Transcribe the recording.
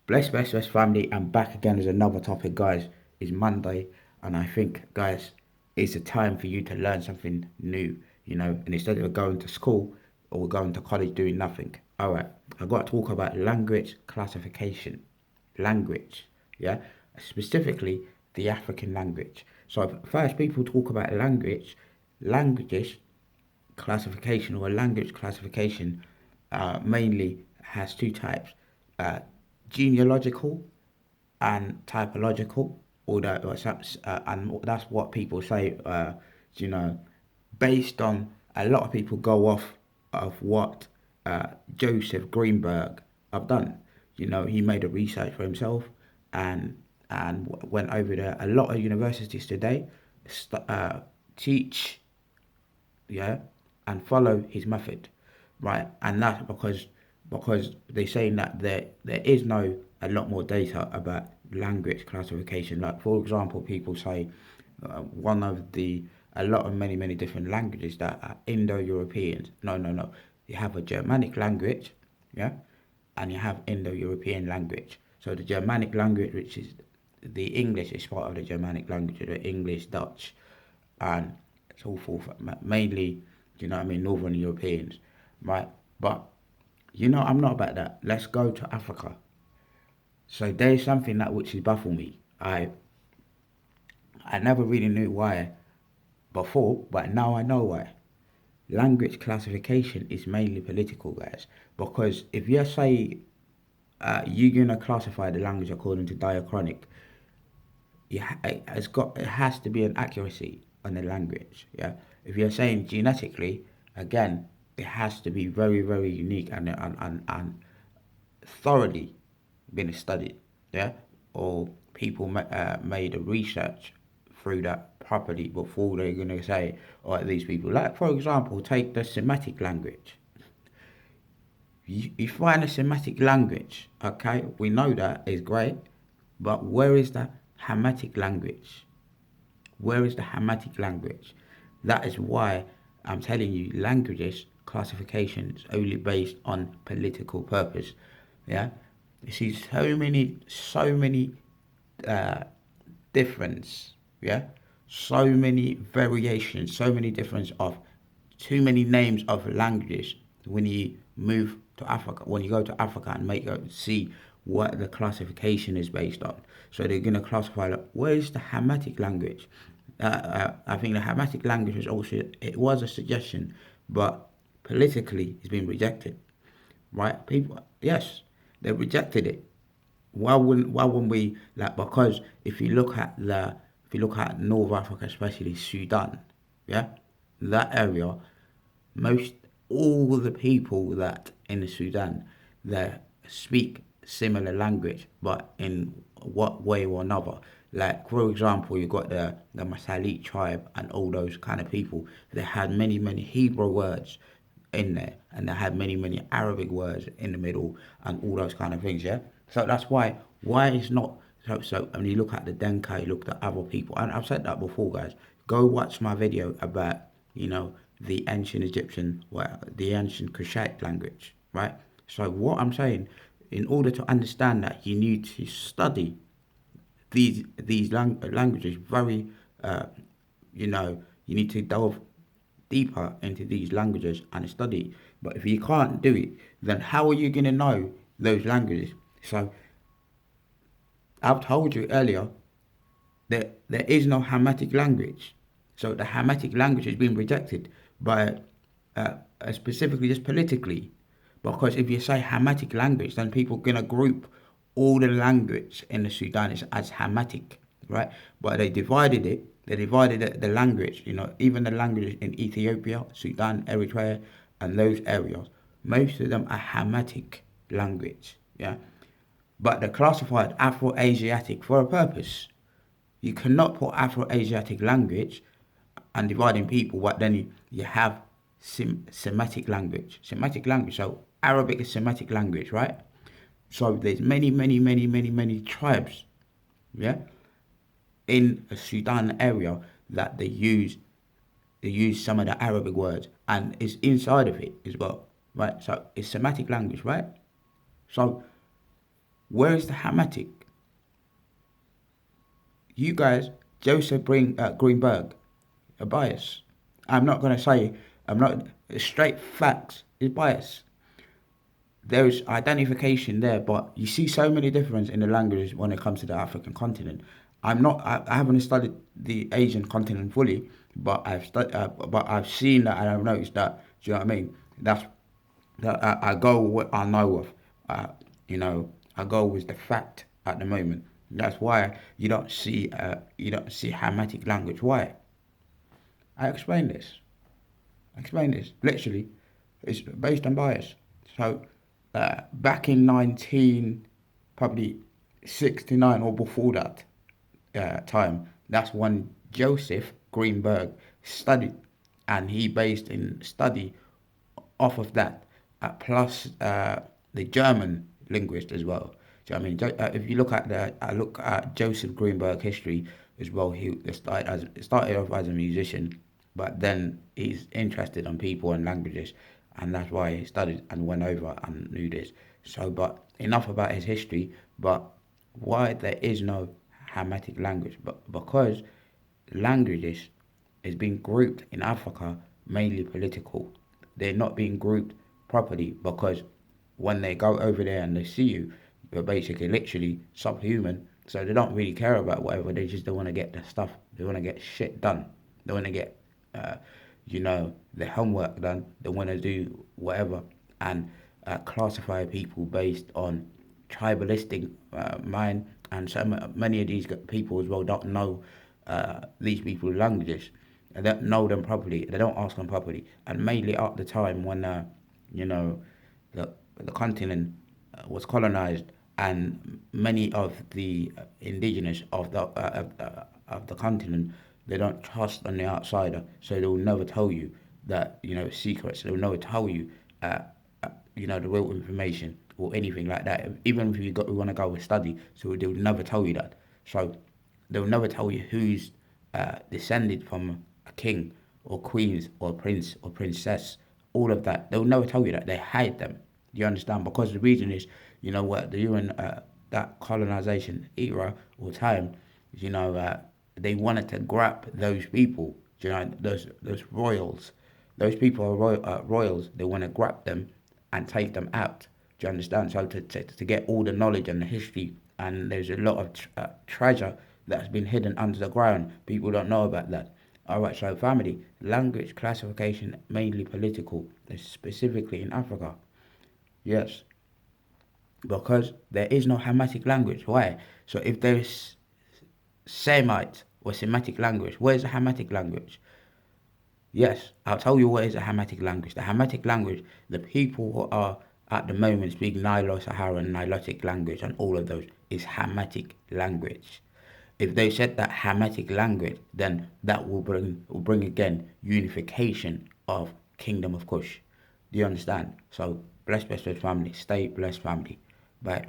Bless family. I'm back again as another topic, guys. It's Monday, and I think, guys, it's a time for you to learn something new, and instead of going to school or going to college doing nothing. All right, I've got to talk about language classification. Language, yeah, specifically the African language. So, first, people talk about languages classification or language classification mainly has two types, uh, genealogical and typological, and that's what people say, you know, based on a lot of people go off of what Joseph Greenberg have done. He made a research for himself and went over there. A lot of universities today teach, yeah, and follow his method, right? And that's because they're saying that there is no a lot more data about language classification. Like for example, people say one of the a lot of many different languages that are Indo-Europeans. No. You have a Germanic language, yeah, and you have Indo-European language. So the Germanic language, which is the English, is part of the Germanic language, the English, Dutch, and so forth. Mainly, Northern Europeans, right? But I'm not about that. Let's go to Africa. So there's something that which is baffle me. I never really knew why before, but now I know why. Language classification is mainly political, guys. Because if you say you're gonna classify the language according to diachronic, it has to be an accuracy on the language. Yeah, if you're saying genetically, again, it has to be very unique and thoroughly been studied. Yeah, or people made a research through that properly before they're gonna say, "Oh, these people." Like for example, take the Semitic language. You find a Semitic language, okay? We know that is great, but where is the Hamitic language? Where is the Hamitic language? That is why I'm telling you, languages classification is only based on political purpose. Yeah, you see so many uh, difference. Yeah, so many variations, so many difference of too many names of languages when you move to Africa, when you go to Africa and see what the classification is based on. So they're going to classify like, where is the Hamitic language? I think the Hamitic language it was a suggestion, but politically it's been rejected, right? People, yes, they rejected it. Why wouldn't we, like, because if you look at North Africa, especially Sudan, yeah, that area, most all the people that in the Sudan they speak similar language, but in what way or another. Like for example, you got the Masalik tribe and all those kind of people. They had many Hebrew words in there, and they had many Arabic words in the middle, and all those kind of things. Yeah, so that's why it's not. So when you look at the Denka, you look at other people, and I've said that before, guys. Go watch my video about the ancient Egyptian, well, the ancient Kushite language, right? So what I'm saying, in order to understand that, you need to study these languages very, uh, you need to delve deeper into these languages and study. But if you can't do it, then how are you going to know those languages? So I've told you earlier that there is no Hamitic language. So the Hamitic language has been rejected by specifically just politically. Because if you say Hamitic language, then people are going to group all the language in the Sudan as Hamitic, right? But they divided it. They divided the language, even the languages in Ethiopia, Sudan, Eritrea, and those areas. Most of them are Hamitic language, yeah? But they're classified Afro-Asiatic for a purpose. You cannot put Afro-Asiatic language and dividing people, but then you have Semitic language. Semitic language. So Arabic is Semitic language, right? So there's many tribes, yeah, in the Sudan area that they use some of the Arabic words and it's inside of it as well, right? So it's Semitic language, right? So Where is the Hamitic? You guys, Joseph Greenberg, a bias. I'm not going to say, I'm not, straight facts is bias. There's identification there, but you see so many differences in the languages when it comes to the African continent. I haven't studied the Asian continent fully, but but I've seen that and I've noticed that. Do you know what I mean? That's that I go with what I know of. Uh, I go with the fact at the moment. That's why you don't see Hamitic language. Why? I explain this. Explain this. Literally, it's based on bias. So, back in 19, probably 69 or before that time, that's when Joseph Greenberg studied, and he based in study off of that, plus the German linguist as well. Do you know what I mean? If you look at I look at Joseph Greenberg history as well. He started off as a musician, but then he's interested in people and languages, and that's why he studied and went over and knew this. So, but enough about his history. But why there is no Hamitic language? But because languages is being grouped in Africa mainly political. They're not being grouped properly because when they go over there and they see you, you're basically literally subhuman. So they don't really care about whatever. They just don't want to get the stuff. They want to get shit done. They want to get, their homework done. They want to do whatever and classify people based on tribalistic mind. And so many of these people as well don't know these people's languages. They don't know them properly. They don't ask them properly. And mainly at the time when, you know, the the continent was colonized, and many of the indigenous of the continent, they don't trust on the outsider, so they will never tell you that secrets. They will never tell you, uh, the real information or anything like that. Even if you want to go and study, so they will never tell you that. So they will never tell you who's descended from a king or queens or prince or princess. All of that, they will never tell you that. They hide them. Do you understand? Because the reason is, during that colonization era or time, you know, uh, they wanted to grab those people. Those royals. Those people are royals. They want to grab them and take them out. Do you understand? So to get all the knowledge and the history, and there's a lot of treasure that's been hidden under the ground. People don't know about that. All right, so family, language classification mainly political, specifically in Africa. Yes, because there is no Hamitic language. Why? So if there's Semite or Semitic language, where's the Hamitic language? Yes, I'll tell you what is a Hamitic language. The Hamitic language, the people who are at the moment speaking Nilo-Saharan, Nilotic language and all of those is Hamitic language. If they said that Hamitic language, then that will bring again unification of Kingdom of Kush. Do you understand? So bless, bless, bless family. Stay blessed family. Bye.